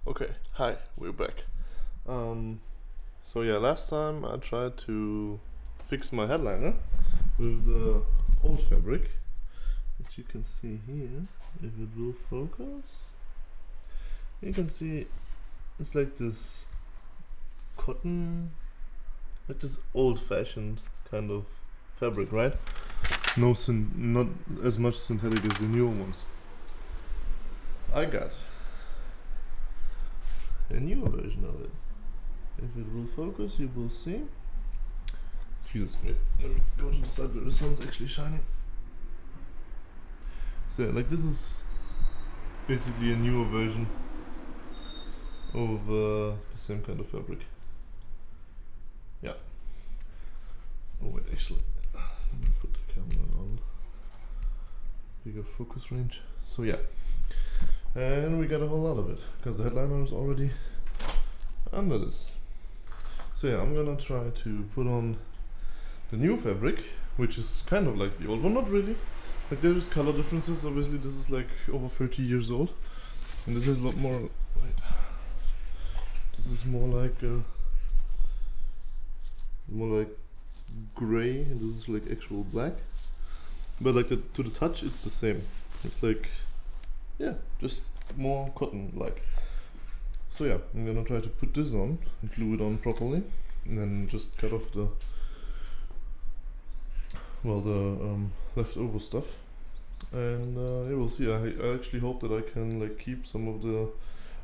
Okay, hi, we're back. So yeah, last time I tried to fix my headliner with the old fabric, which you can see here, if it will focus. You can see it's like this cotton, like this old-fashioned kind of fabric, right? Not as much synthetic as the newer ones. I got a newer version of it. If it will focus, you will see. Jesus, wait, let me go to the side where the sun's actually shining. So, like, this is basically a newer version of the same kind of fabric. Yeah. Oh, wait, actually, let me put the camera on bigger focus range. So, yeah. And we got a whole lot of it because the headliner is already under this. So yeah, I'm gonna try to put on the new fabric, which is kind of like the old one, not really. Like there's color differences, obviously this is like over 30 years old. And this is a lot more, wait, this is more like gray, and this is like actual black. But like to the touch it's the same. It's like, yeah, just more cotton-like. So yeah, I'm gonna try to put this on and glue it on properly, and then just cut off the leftover stuff. And yeah, we'll see. I actually hope that I can like keep some of the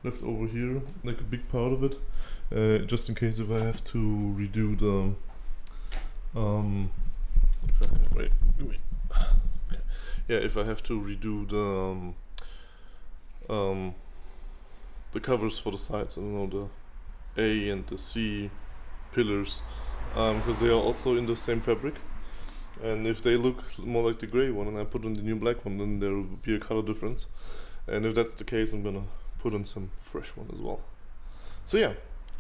leftover here, like a big part of it, just in case if I have to redo the wait. Okay. Yeah, if I have to redo the covers for the sides, I don't know, the A and the C pillars, because they are also in the same fabric. And if they look more like the gray one and I put on the new black one, then there will be a color difference. And if that's the case, I'm gonna put on some fresh one as well. So yeah,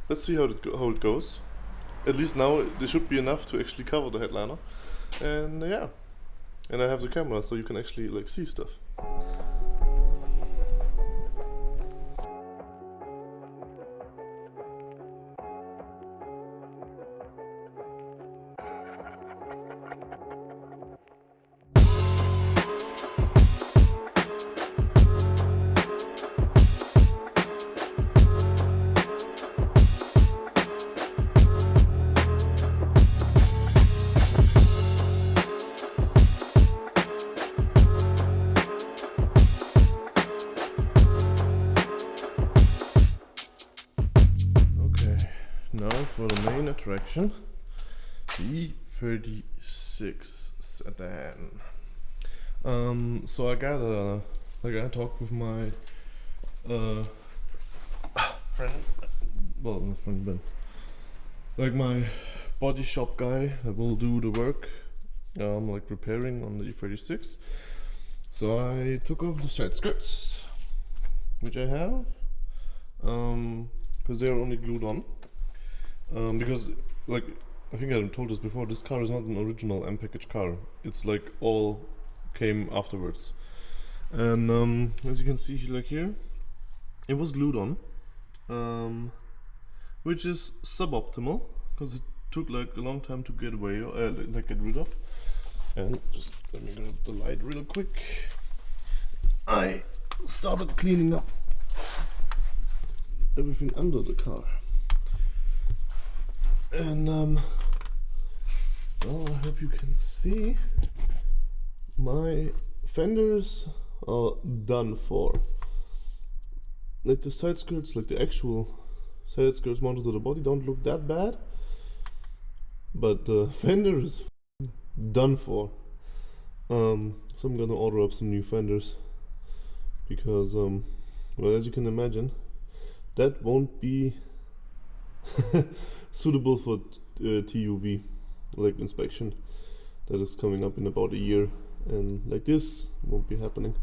let's see how it goes. At least now there should be enough to actually cover the headliner. And yeah, and I have the camera so you can actually like see stuff. Now for the main attraction, the E36 Sedan. So I talked with my friend, well, not friend, but like my body shop guy that will do the work, like repairing on the E36. So I took off the side skirts, which I have, because they are only glued on. Because, like, I think I told this before, this car is not an original M-package car. It's like all came afterwards. And as you can see, like here, it was glued on, which is suboptimal because it took like a long time to get away, like get rid of. And just let me grab the light real quick. I started cleaning up everything under the car. And well, I hope you can see my fenders are done for. Like the side skirts, like the actual side skirts mounted to the body don't look that bad, but the fender is done for. So I'm gonna order up some new fenders because well, as you can imagine, that won't be suitable for TUV, like inspection, that is coming up in about a year, and like this won't be happening.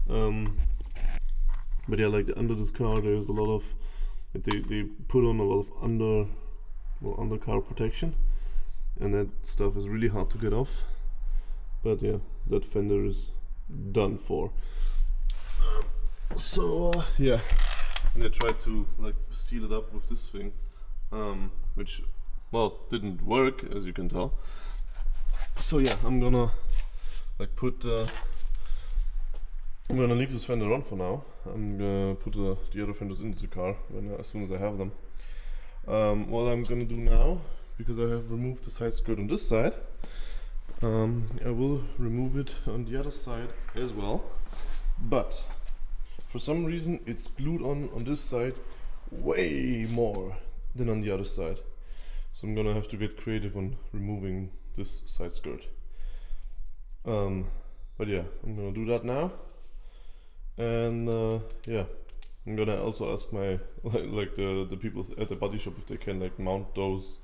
But yeah, like under this car there's a lot of, they put on a lot of undercar protection, and that stuff is really hard to get off. But yeah, that fender is done for. So yeah, and I tried to like seal it up with this thing, which, well, didn't work, as you can tell. So yeah, I'm gonna like I'm gonna leave this fender on for now. I'm gonna put the other fenders into the car as soon as I have them. What I'm gonna do now, because I have removed the side skirt on this side, I will remove it on the other side as well. But for some reason it's glued on this side way more than on the other side. So I'm gonna have to get creative on removing this side skirt. But yeah, I'm gonna do that now. And yeah, I'm gonna also ask my like the people at the body shop if they can like mount those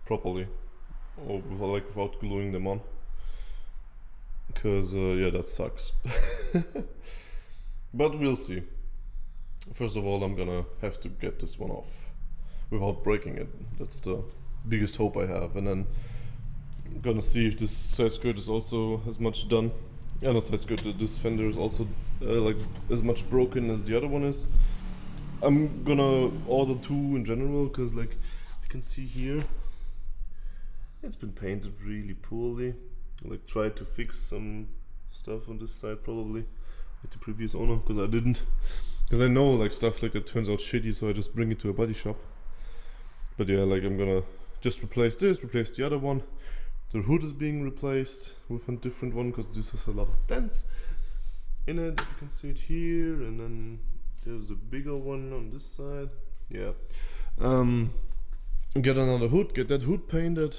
properly, or without gluing them on. Cause yeah, that sucks. But we'll see. First of all, I'm gonna have to get this one off without breaking it. That's the biggest hope I have. And then I'm gonna see if this side skirt is also as much done. Yeah, not side skirt, this fender is also like as much broken as the other one is. I'm gonna order two in general, because like you can see here, it's been painted really poorly. Like tried to fix some stuff on this side probably, like the previous owner, because I didn't. Because I know like stuff like that turns out shitty, so I just bring it to a body shop. But yeah, like I'm gonna just replace this, replace the other one. The hood is being replaced with a different one, because this has a lot of dents in it. You can see it here, and then there's a bigger one on this side. Yeah. Get another hood, get that hood painted,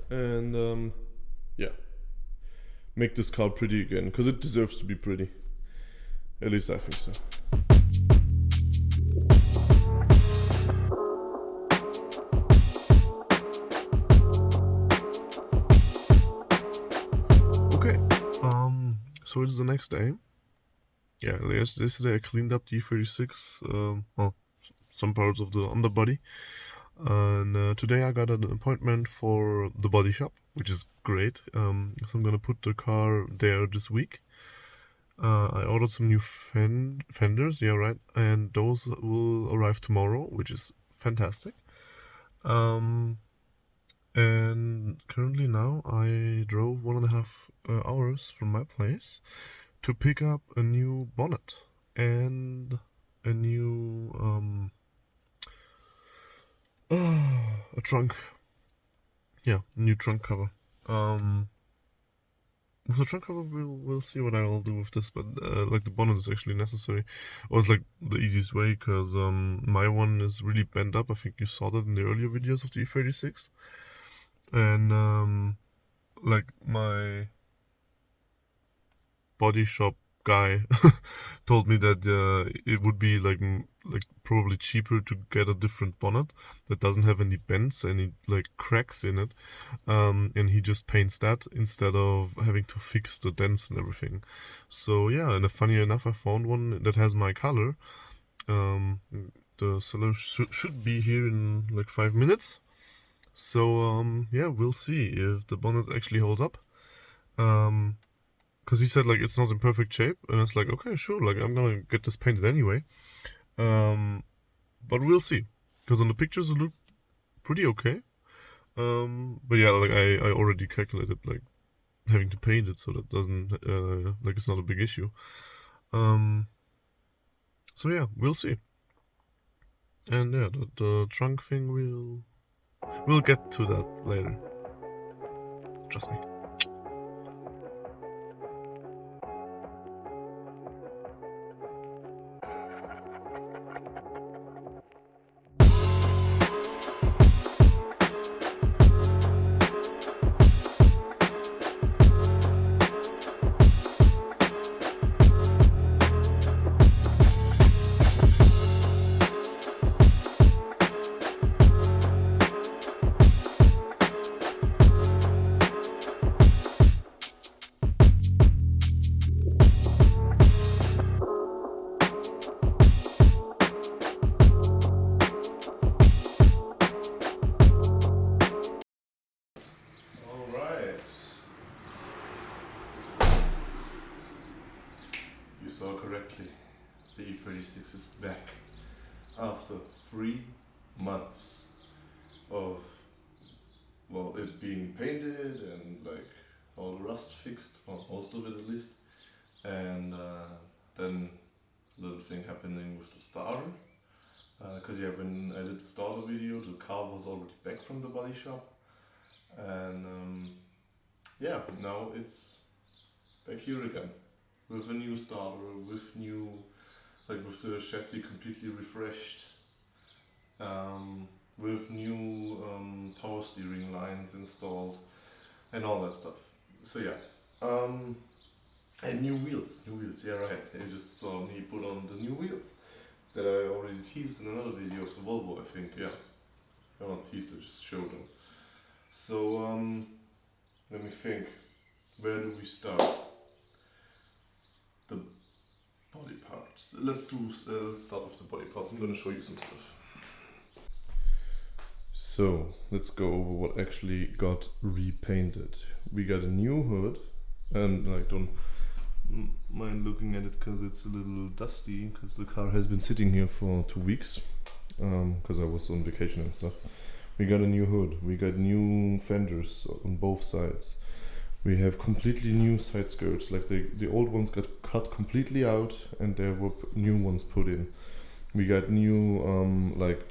and yeah, make this car pretty again, because it deserves to be pretty. At least I think so. Okay, so it's the next day. Yeah, yesterday I cleaned up the E36, well, some parts of the underbody. And today I got an appointment for the body shop, which is great. So I'm gonna put the car there this week. I ordered some new fenders, yeah, right, and those will arrive tomorrow, which is fantastic. And currently now I drove 1.5 hours from my place to pick up a new bonnet and a new a trunk. Yeah, new trunk cover. With the trunk cover, we'll see what I will do with this, but like the bonnet is actually necessary. Or it's like the easiest way, because my one is really bent up. I think you saw that in the earlier videos of the E36. And like my body shop guy told me that it would be like probably cheaper to get a different bonnet that doesn't have any bends, any like cracks in it, and he just paints that instead of having to fix the dents and everything. So yeah, and funny enough, I found one that has my color. The seller should be here in like 5 minutes. So yeah, we'll see if the bonnet actually holds up. Because he said like it's not in perfect shape, and it's like, okay, sure, like I'm gonna get this painted anyway. But we'll see, because on the pictures it looked pretty okay. But yeah, like I already calculated like having to paint it, so that doesn't like it's not a big issue. So yeah, we'll see. And yeah, the trunk thing, we'll get to that later. Trust me. Correctly, the E36 is back. after 3 months of, well, it being painted and like all the rust fixed, or most of it at least, and then little thing happening with the starter. Because yeah, when I did the starter video, the car was already back from the body shop, and yeah, now it's back here again with a new starter, with new, like with the chassis completely refreshed, with new power steering lines installed and all that stuff. So yeah, and new wheels, yeah right, you just saw me put on the new wheels that I already teased in another video of the Volvo, I think, yeah. I not teased, I just showed them. So let me think, where do we start? The body parts. Let's start with the body parts. I'm gonna show you some stuff. So let's go over what actually got repainted. We got a new hood, and like don't mind looking at it because it's a little dusty because the car has been sitting here for 2 weeks because I was on vacation and stuff. We got a new hood, we got new fenders on both sides. We have completely new side skirts, like the old ones got cut completely out and there were new ones put in. We got new like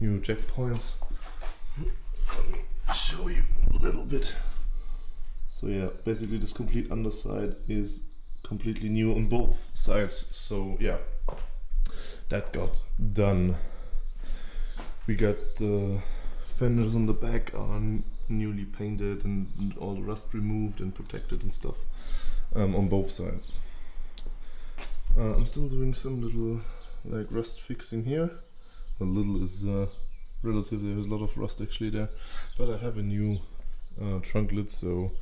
new jack points. Let me show you a little bit. So yeah, basically this complete underside is completely new on both sides. So yeah, that got done. We got the fenders on the back are newly painted and all the rust removed and protected and stuff on both sides. I'm still doing some little like rust fixing here. A little is relative, there's a lot of rust actually there, but I have a new trunk lid, so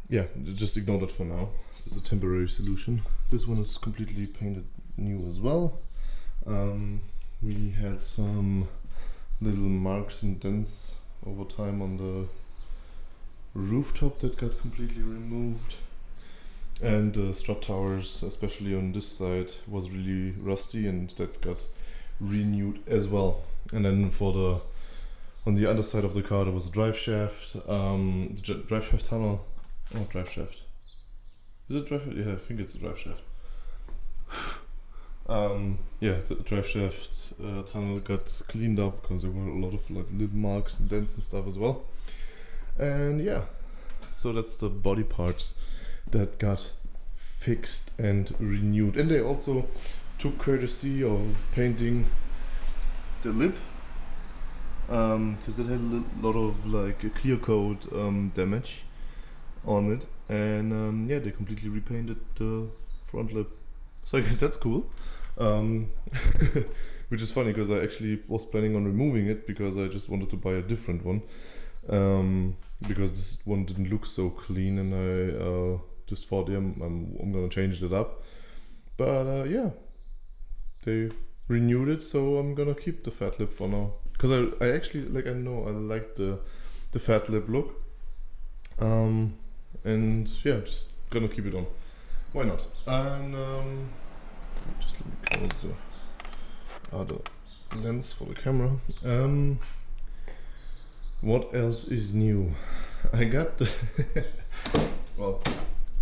yeah, just ignore that for now. It's a temporary solution. This one is completely painted new as well. We had some little marks and dents over time on the rooftop that got completely removed. And the strut towers, especially on this side, was really rusty and that got renewed as well. And then on the other side of the car there was a drive shaft, the drive shaft tunnel. Oh, drive shaft. Is it drive shaft? Yeah, I think it's a drive shaft. Yeah, the drive shaft tunnel got cleaned up because there were a lot of like little marks and dents and stuff as well. And yeah, so that's the body parts that got fixed and renewed. And they also took courtesy of painting the lip because it had a lot of like a clear coat damage on it, and yeah, they completely repainted the front lip. So I guess that's cool. Which is funny because I actually was planning on removing it because I just wanted to buy a different one, because this one didn't look so clean, and I just thought, yeah, I'm gonna change it up. But yeah, they renewed it, so I'm gonna keep the fat lip for now. Because I actually like, I like the fat lip look. And yeah, just gonna keep it on. Why not? And just let me close the other lens for the camera. What else is new? I got the well,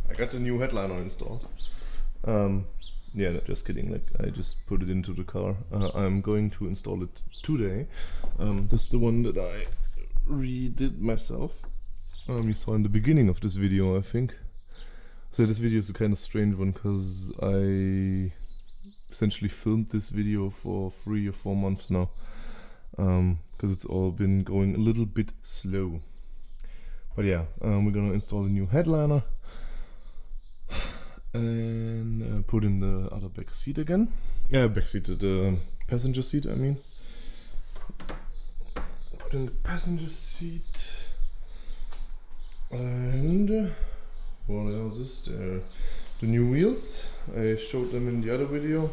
I got the new headliner installed. Yeah, no, just kidding. Like, I just put it into the car. I'm going to install it today. This is the one that I redid myself. You saw in the beginning of this video, I think. So this video is a kind of strange one because I essentially filmed this video for 3 or 4 months now, because it's all been going a little bit slow. But yeah, we're gonna install a new headliner and put in the other back seat again. Yeah, back seat, the passenger seat, I mean. Put in the passenger seat. And what else is there? The new wheels, I showed them in the other video.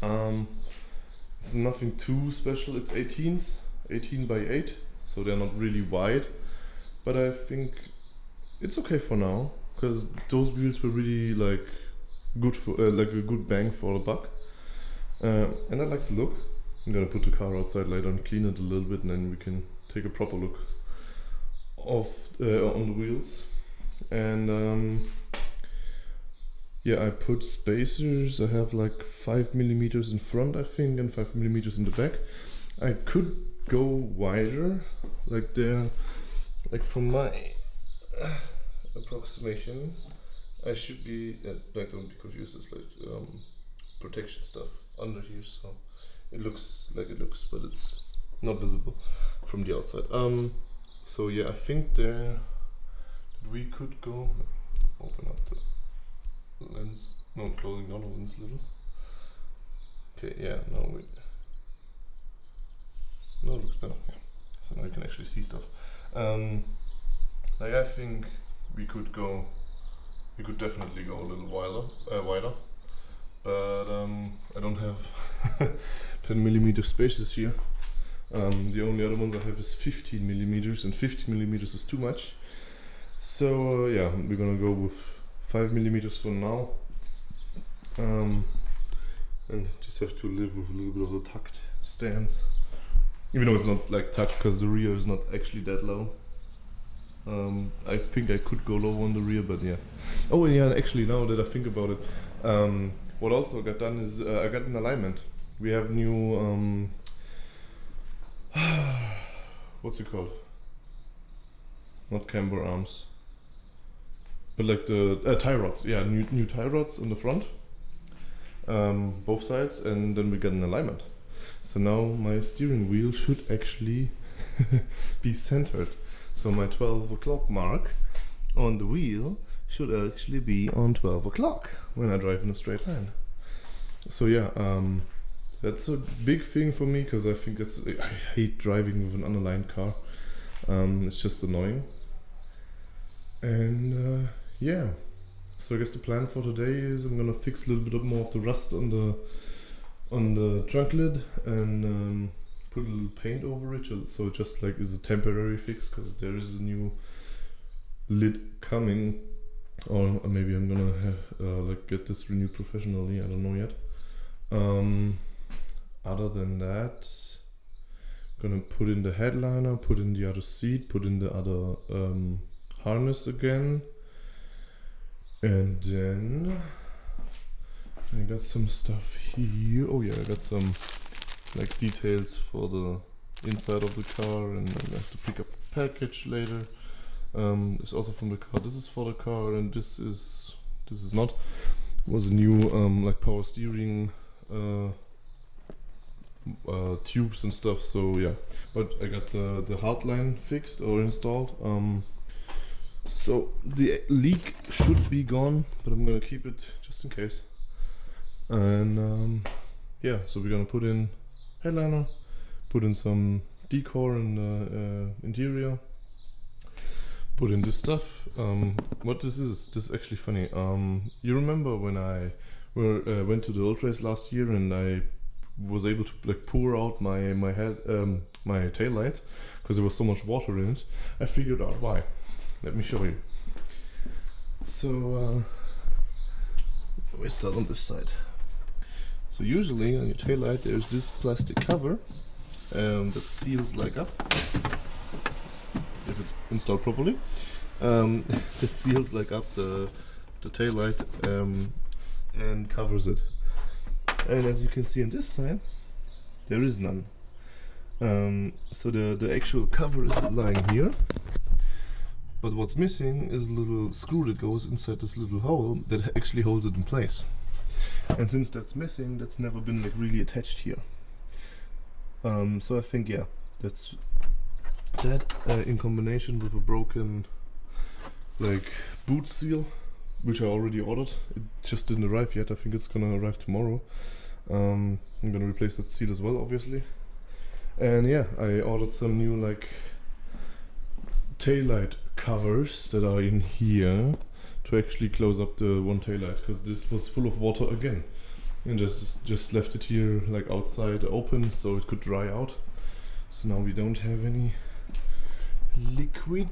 It's nothing too special, it's 18s, 18 by 8, so they're not really wide, but I think it's okay for now, because those wheels were really like good for like a good bang for the buck. And I like the look. I'm gonna put the car outside later and clean it a little bit, and then we can take a proper look of on the wheels. And yeah, I put spacers. I have like 5mm in front, I think, and 5mm in the back. I could go wider, like there, like from my approximation, I should be, like, don't be confused, it's like protection stuff under here, so it looks like it looks, but it's not visible from the outside. So yeah, I think there we could go, open up the lens, no, closing down the lens a little. Okay, yeah, now it looks better, yeah. So now you can actually see stuff. Like, I think we could definitely go a little wider, but I don't have 10mm spacers here. The only other ones I have is 15mm, and 50mm is too much. So yeah, we're gonna go with 5mm for now, and just have to live with a little bit of the tucked stance, even though it's not like tucked because the rear is not actually that low. I think I could go low on the rear, but yeah. Oh yeah, actually, now that I think about it, what also got done is I got an alignment. We have new what's it called? Not camber arms, but like the tie rods. Yeah, new tie rods on the front, both sides, and then we got an alignment. So now my steering wheel should actually be centered. So my 12 o'clock mark on the wheel should actually be on 12 o'clock when I drive in a straight line. So yeah, that's a big thing for me, because I think I hate driving with an unaligned car. It's just annoying. And yeah, so I guess the plan for today is I'm gonna fix a little bit more of the rust on the trunk lid, and put a little paint over it, so it just like is a temporary fix, because there is a new lid coming, or maybe I'm gonna have, like, get this renewed professionally. I don't know yet. Other than that, I'm gonna put in the headliner, put in the other seat, put in the other harness again, and then I got some stuff here. Oh yeah, I got some like details for the inside of the car, and I have to pick up a package later. It's also from the car. This is for the car, and this is not. It was a new like power steering tubes and stuff. So yeah, but I got the hardline fixed or installed. So the leak should be gone, but I'm gonna keep it just in case. And yeah, so we're gonna put in headliner, put in some decor in the interior, put in this stuff. What this is actually funny. You remember when I went to the Ultrace last year, and I was able to like pour out my tail light because there was so much water in it. I figured out why. Let me show you. So we start on this side. So usually on your taillight there's this plastic cover that seals like up, if it's installed properly, that seals like up the taillight and covers it. And as you can see on this side, there is none. So the actual cover is lying here, but what's missing is a little screw that goes inside this little hole that actually holds it in place. And since that's missing, that's never been like really attached here. So I think, yeah, that's that in combination with a broken like boot seal, which I already ordered. It just didn't arrive yet. I think it's gonna arrive tomorrow. I'm gonna replace that seal as well, obviously. And yeah, I ordered some new like taillight covers that are in here to actually close up the one taillight, because this was full of water again, and just left it here like outside open so it could dry out. So now we don't have any liquid.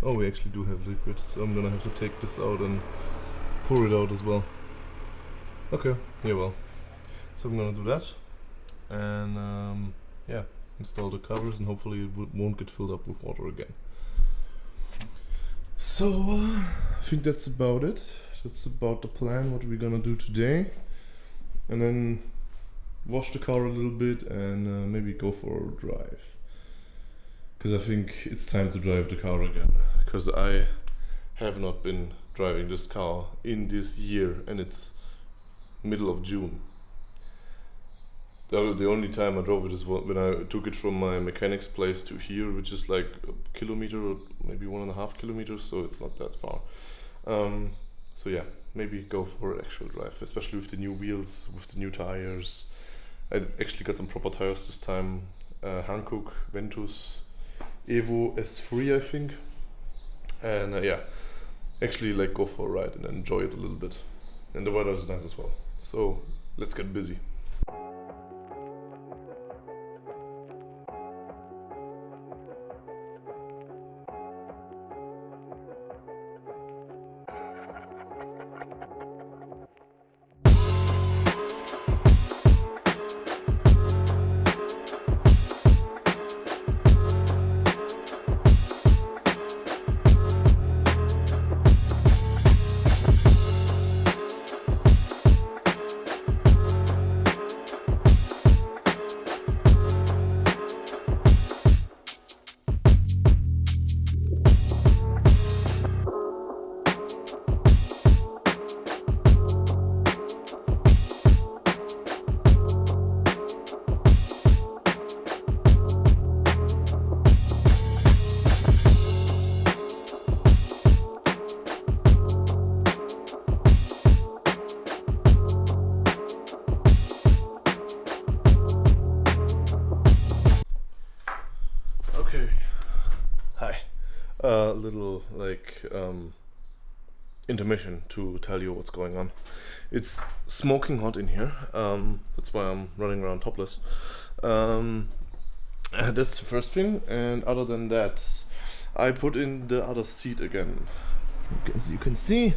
Oh, we actually do have liquid, so I'm gonna have to take this out and pour it out as well. Okay, yeah, well, so I'm gonna do that, and yeah, install the covers, and hopefully it won't get filled up with water again. So I think that's about it. That's about the plan, what we're gonna do today, and then wash the car a little bit and maybe go for a drive. Because I think it's time to drive the car again. Because I have not been driving this car in this year, and it's middle of June. The only time I drove it is when I took it from my mechanic's place to here, which is like a kilometer or maybe 1.5 kilometers, so it's not that far. So yeah, maybe go for an actual drive, especially with the new wheels, with the new tires. I actually got some proper tires this time. Hankook Ventus Evo S3, I think. And yeah, actually like go for a ride and enjoy it a little bit. And the weather is nice as well. So let's get busy. Okay. Hi. Little like intermission to tell you what's going on. It's smoking hot in here. That's why I'm running around topless. That's the first thing. And other than that, I put in the other seat again. As you can see,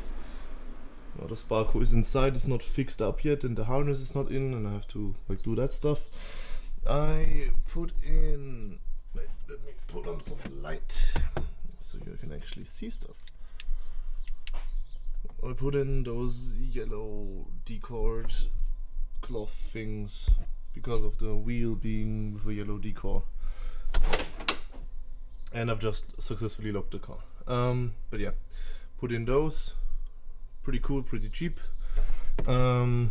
the Sparko is inside. It's not fixed up yet, and the harness is not in, and I have to like do that stuff. I put in. Wait, let me put on some light so you can actually see stuff. I put in those yellow decored cloth things because of the wheel being with a yellow decor. And I've just successfully locked the car. But yeah, put in those. Pretty cool, pretty cheap. Unlock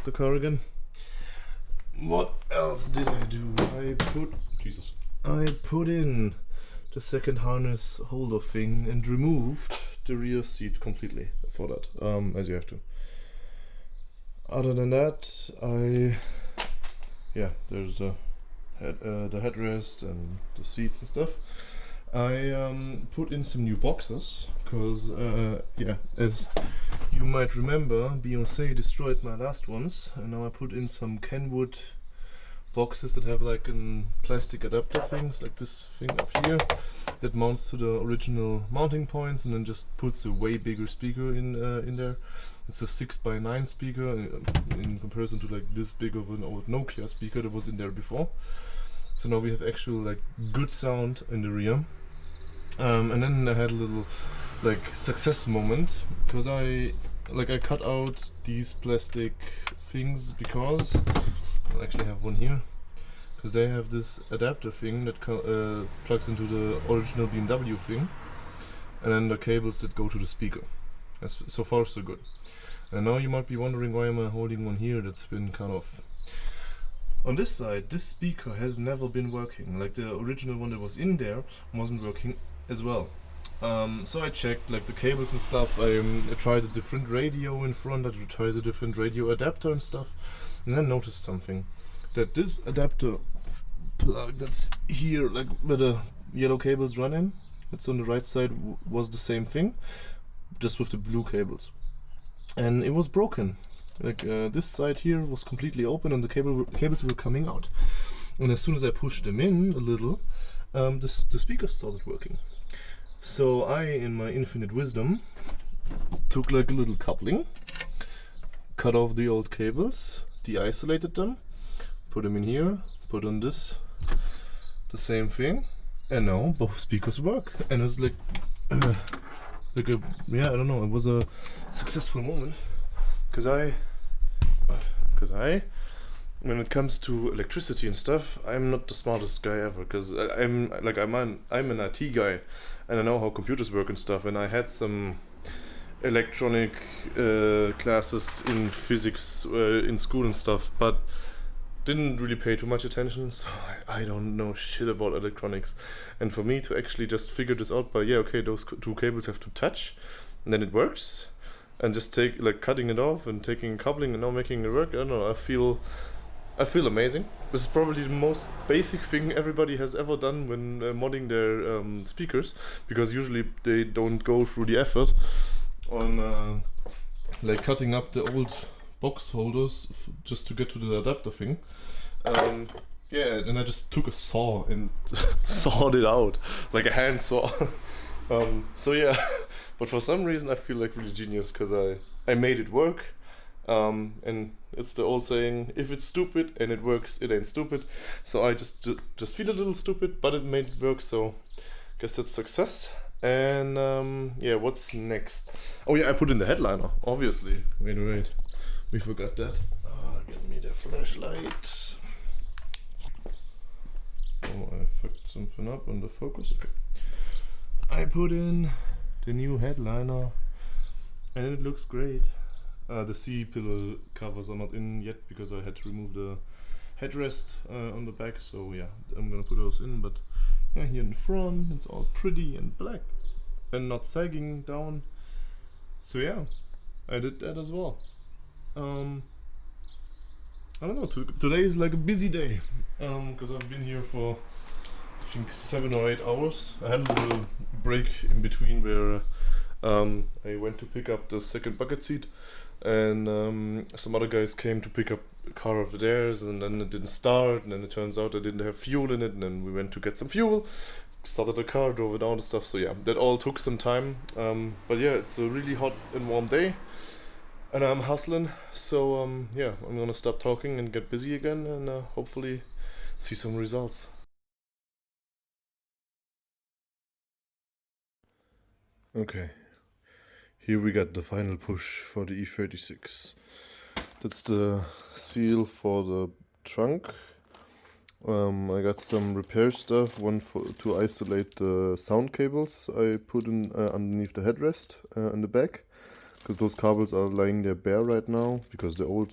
the car again. What else did I do? I put in the second harness holder thing and removed the rear seat completely for that, as you have to. Other than that, there's the headrest and the seats and stuff. I put in some new boxes because, as you might remember, Beyoncé destroyed my last ones, and now I put in some Kenwood boxes that have like a plastic adapter things, like this thing up here, that mounts to the original mounting points and then just puts a way bigger speaker in there. It's a 6x9 speaker in comparison to like this big of an old Nokia speaker that was in there before. So now we have actual like good sound in the rear. And then I had a little like success moment because I cut out these plastic things because I actually have one here, because they have this adapter thing that plugs into the original BMW thing, and then the cables that go to the speaker. So far so good. And now you might be wondering, why am I holding one here that's been cut off? On this side, this speaker has never been working. Like the original one that was in there wasn't working as well. So I checked like the cables and stuff. I tried a different radio in front. I tried a different radio adapter and stuff, and then noticed something, that this adapter plug that's here, like where the yellow cables run in, that's on the right side, was the same thing, just with the blue cables, and it was broken. Like this side here was completely open and the cables were coming out, and as soon as I pushed them in a little, the speaker started working. So I, in my infinite wisdom, took like a little coupling, cut off the old cables, de-isolated them, put them in here, put on this, the same thing, and now both speakers work. And it's like a, yeah, I don't know, it was a successful moment, because when it comes to electricity and stuff, I'm not the smartest guy ever, because I'm an IT guy, and I know how computers work and stuff, and I had some electronic classes in physics in school and stuff, but didn't really pay too much attention, so I don't know shit about electronics. And for me to actually just figure this out by, yeah, okay, those two cables have to touch, and then it works, and just cutting it off and taking coupling and now making it work, I don't know, I feel amazing. This is probably the most basic thing everybody has ever done when modding their speakers, because usually they don't go through the effort on like cutting up the old box holders just to get to the adapter thing. Yeah, and I just took a saw and sawed it out, like a hand saw. So yeah, but for some reason I feel like really genius, because I made it work. And it's the old saying, if it's stupid and it works, it ain't stupid. So I just feel a little stupid, but it made it work, so guess that's success. And yeah, what's next? Oh yeah, I put in the headliner, obviously. Wait, we forgot that. Get me the flashlight. Oh, I fucked something up on the focus. Okay, I put in the new headliner, and it looks great. The C-pillar covers are not in yet because I had to remove the headrest on the back, so yeah, I'm gonna put those in. But yeah, here in the front it's all pretty and black and not sagging down, so yeah, I did that as well. I don't know, today is like a busy day, because I've been here for I think 7 or 8 hours. I had a little break in between where I went to pick up the second bucket seat, and some other guys came to pick up a car of theirs, and then it didn't start, and then it turns out I didn't have fuel in it, and then we went to get some fuel, started the car, drove it down and stuff. So yeah, that all took some time, but yeah, it's a really hot and warm day and I'm hustling, so yeah, I'm gonna stop talking and get busy again, and hopefully see some results. Okay, here we got the final push for the E36. That's the seal for the trunk. I got some repair stuff, one to isolate the sound cables I put in underneath the headrest in the back, because those cables are lying there bare right now because the old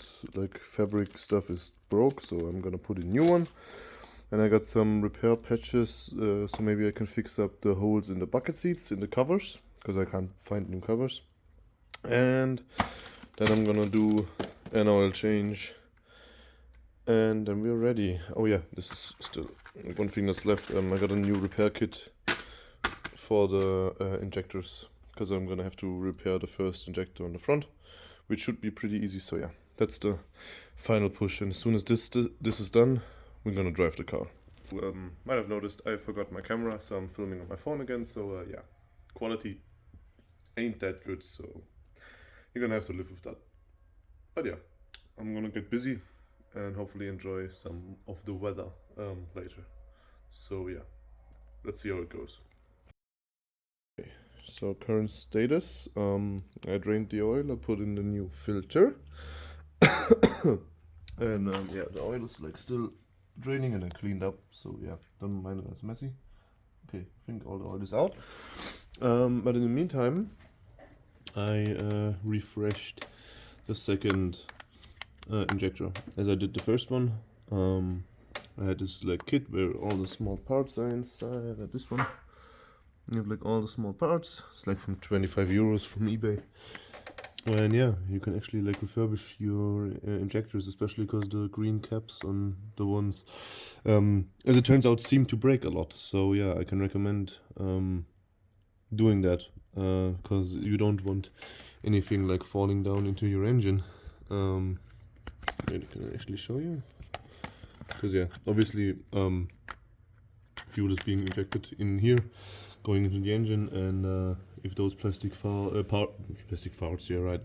fabric stuff is broke, so I'm gonna put a new one. And I got some repair patches, so maybe I can fix up the holes in the bucket seats in the covers, because I can't find new covers. And then I'm gonna do an oil change, and then we're ready. Oh yeah, this is still one thing that's left. I got a new repair kit for the injectors, because I'm gonna have to repair the first injector on the front, which should be pretty easy. So yeah, that's the final push, and as soon as this is done, we're gonna drive the car. Might have noticed I forgot my camera, so I'm filming on my phone again. So yeah, quality ain't that good, so you're gonna have to live with that. But yeah, I'm gonna get busy and hopefully enjoy some of the weather later. So yeah, let's see how it goes. Okay, so current status, I drained the oil, I put in the new filter. And yeah, the oil is still draining, and I cleaned up, so yeah, don't mind it, it's messy. Okay, I think all the oil is out. But in the meantime, I refreshed the second injector as I did the first one. I had this kit where all the small parts are inside, like this one. You have all the small parts. It's from 25 euros from eBay. And yeah, you can actually refurbish your injectors, especially because the green caps on the ones, as it turns out, seem to break a lot. So yeah, I can recommend doing that, because you don't want anything falling down into your engine. Maybe can I actually show you? Because yeah, obviously fuel is being injected in here, going into the engine, and if those plastic farts, yeah right,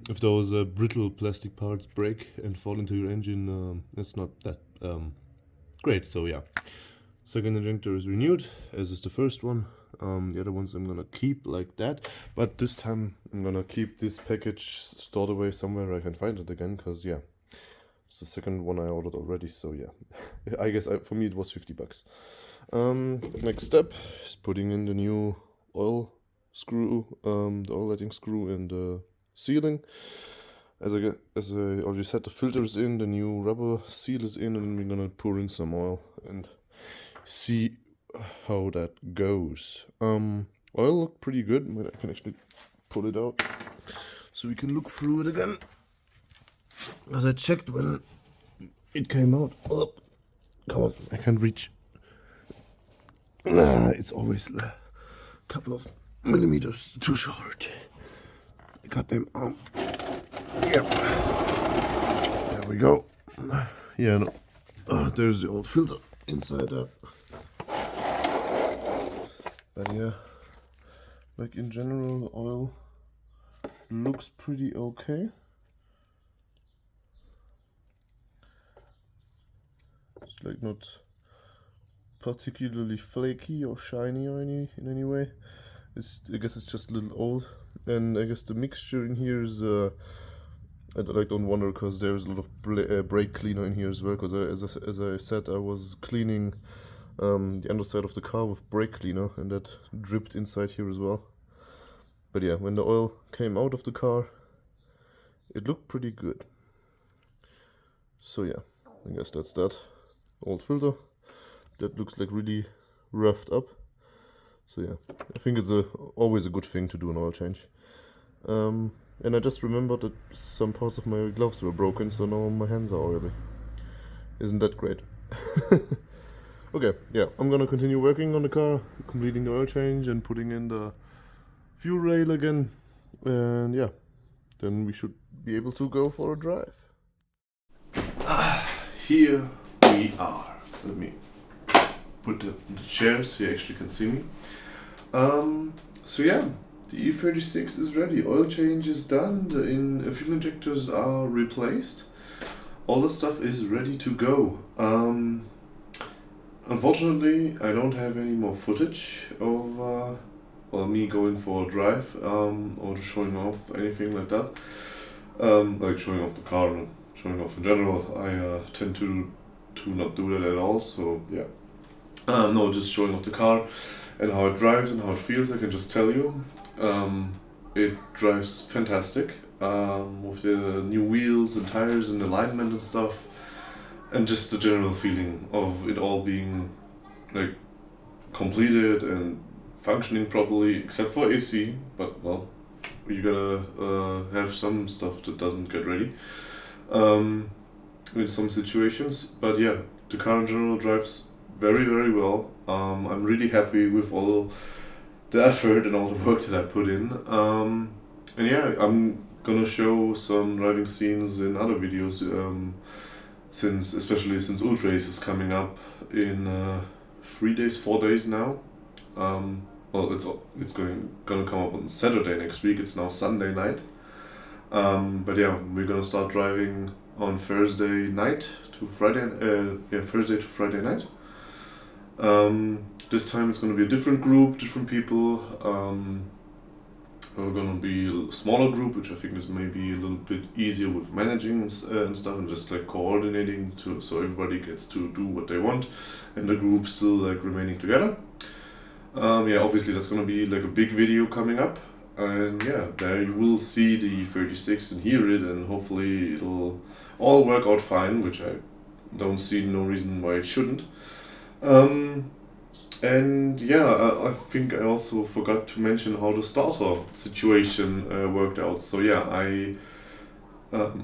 if those brittle plastic parts break and fall into your engine, it's not that great. So yeah, second injector is renewed, as is the first one. The other ones I'm gonna keep like that, but this time I'm gonna keep this package stored away somewhere I can find it again, because yeah, it's the second one I ordered already, so yeah. I guess for me it was 50 bucks. Next step is putting in the new oil screw, the oil letting screw in the sealing. As I already said, the filter is in, the new rubber seal is in, and we're gonna pour in some oil and see how that goes. Oil looked pretty good, but I can actually pull it out so we can look through it again. As I checked when it came out. Oh, come on, I can't reach. It's always a couple of millimeters too short. Got them on. Yep. There we go. Yeah, no. There's the old filter inside that. But yeah, like in general, the oil looks pretty okay. It's like not particularly flaky or shiny or in any way. I guess it's just a little old, and I guess the mixture in here is I don't wonder, because there's a lot of brake cleaner in here as well. Because as I said, I was cleaning the underside of the car with brake cleaner, and that dripped inside here as well. But yeah, when the oil came out of the car, it looked pretty good. So yeah, I guess that's that. Old filter that looks like really roughed up. So yeah, I think it's always a good thing to do an oil change. And I just remembered that some parts of my gloves were broken, so now my hands are oily. Isn't that great? Okay, yeah, I'm gonna continue working on the car, completing the oil change and putting in the fuel rail again. And yeah, then we should be able to go for a drive. Here we are. Let me put the chairs so you actually can see me. So yeah, the E36 is ready. Oil change is done. The fuel injectors are replaced. All the stuff is ready to go. Unfortunately, I don't have any more footage of me going for a drive, or showing off anything like that. Like showing off the car and showing off in general. I tend to not do that at all. So yeah, no, just showing off the car and how it drives and how it feels. I can just tell you, it drives fantastic, with the new wheels and tires and alignment and stuff, and just the general feeling of it all being like completed and functioning properly, except for AC. But well, you gotta have some stuff that doesn't get ready in some situations. But yeah, the car in general drives very, very well. I'm really happy with all the effort and all the work that I put in. And yeah, I'm gonna show some driving scenes in other videos, especially since Ultrace is coming up in 4 days now. Well, it's gonna come up on Saturday next week. It's now Sunday night. But yeah, we're gonna start driving on Thursday night to Friday. Thursday to Friday night. This time it's gonna be a different group, different people. We're gonna be a smaller group, which I think is maybe a little bit easier with managing and stuff, and just like coordinating so everybody gets to do what they want, and the group still like remaining together. Yeah, obviously that's gonna be like a big video coming up, and yeah, there you will see the 36 and hear it, and hopefully it'll all work out fine, which I don't see no reason why it shouldn't. And yeah, I think I also forgot to mention how the starter situation worked out. So yeah, I'm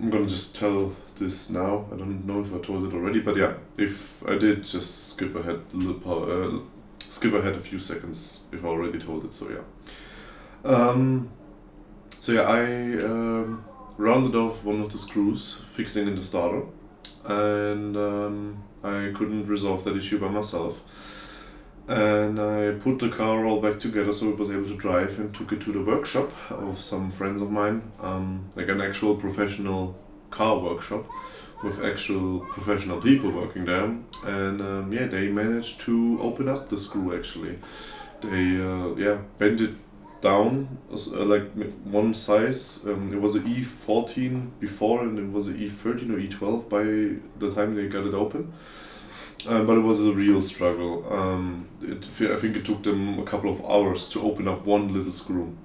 gonna just tell this now. I don't know if I told it already, but yeah, if I did, just skip ahead a few seconds if I already told it. So yeah, I rounded off one of the screws fixing in the starter, and I couldn't resolve that issue by myself. And I put the car all back together so it was able to drive, and took it to the workshop of some friends of mine, like an actual professional car workshop with actual professional people working there. And yeah, they managed to open up the screw actually. They bent it down like one size. It was an E14 before, and it was an E13 or E12 by the time they got it open. But it was a real struggle. I think it took them a couple of hours to open up one little screw.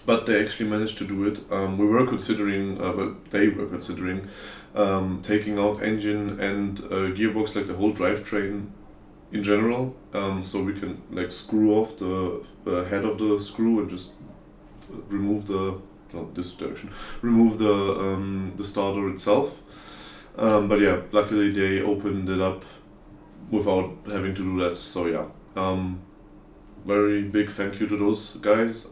But they actually managed to do it. We were considering, they were considering taking out engine and gearbox, like the whole drivetrain in general, so we can like screw off the head of the screw and just remove remove the starter itself. But yeah, luckily they opened it up without having to do that. So yeah, very big thank you to those guys.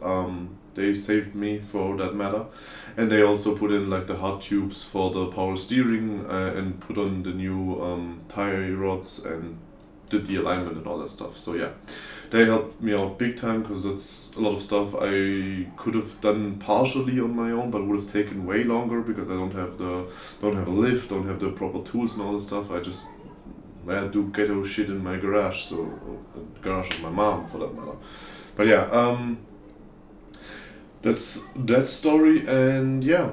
They saved me for that matter, and they also put in like the hard tubes for the power steering, and put on the new tie rods and did the alignment and all that stuff. So yeah, they helped me out big time, because that's a lot of stuff I could have done partially on my own, but would have taken way longer because I don't have a lift, don't have the proper tools and all that stuff. I do ghetto shit in my garage, so the garage of my mom for that matter. But yeah, that's that story. And yeah,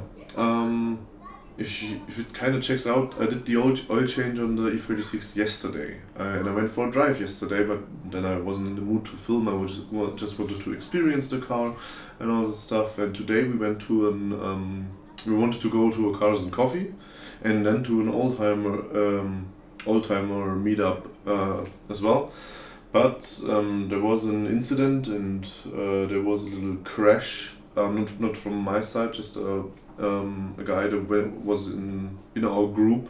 if it kind of checks out, I did the oil change on the E36 yesterday, and I went for a drive yesterday, but then I wasn't in the mood to film. I just wanted to experience the car and all that stuff. And today we went to we wanted to go to a Cars and Coffee, and then to an oldtimer meetup as well. But there was an incident, and there was a little crash. Not from my side, just a guy that was in our group,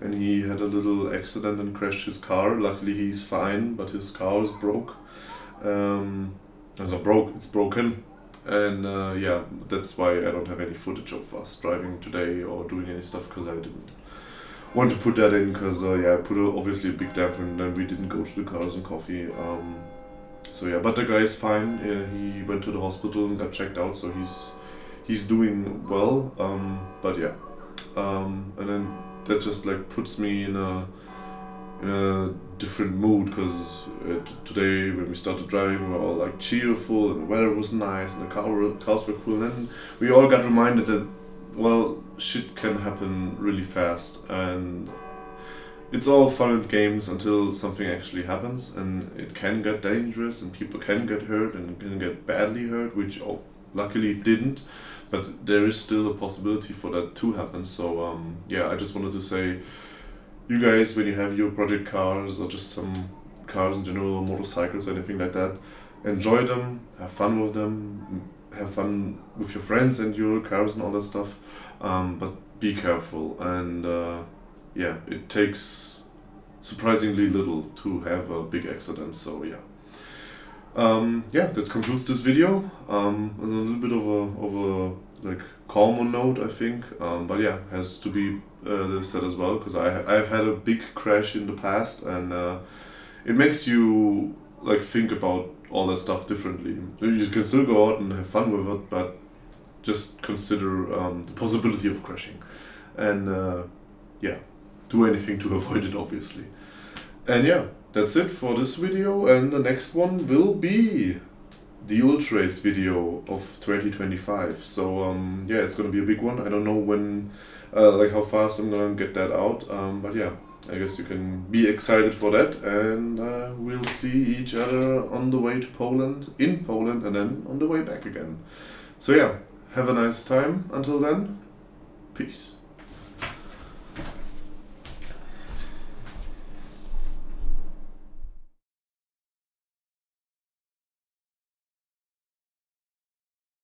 and he had a little accident and crashed his car. Luckily he's fine, but his car is broke. It's broken, and yeah, that's why I don't have any footage of us driving today or doing any stuff, because I didn't want to put that in, because yeah, I put obviously a big damper, and then we didn't go to the Cars and Coffee. So yeah, but the guy is fine. He went to the hospital and got checked out, so he's doing well. But yeah, and then that just like puts me in a different mood, because today when we started driving, we were all like cheerful, and the weather was nice, and the cars were cool. And then we all got reminded that, well, shit can happen really fast, and it's all fun and games until something actually happens, and it can get dangerous, and people can get hurt and can get badly hurt, which luckily didn't, but there is still a possibility for that to happen. So yeah, I just wanted to say, you guys, when you have your project cars or just some cars in general, motorcycles, anything like that, enjoy them, have fun with them, have fun with your friends and your cars and all that stuff, but be careful. And yeah, it takes surprisingly little to have a big accident. So yeah, yeah, that concludes this video. A little bit of a like calmer note, I think, but yeah, has to be said as well, because I've had a big crash in the past, and it makes you like think about all that stuff differently. You can still go out and have fun with it, but just consider the possibility of crashing, and yeah, do anything to avoid it, obviously. And yeah, that's it for this video, and the next one will be the Ultrace video of 2025. So yeah, it's gonna be a big one. I don't know when, like how fast I'm gonna get that out, but yeah, I guess you can be excited for that, and we'll see each other on the way to Poland, in Poland, and then on the way back again. So yeah, have a nice time until then. Peace.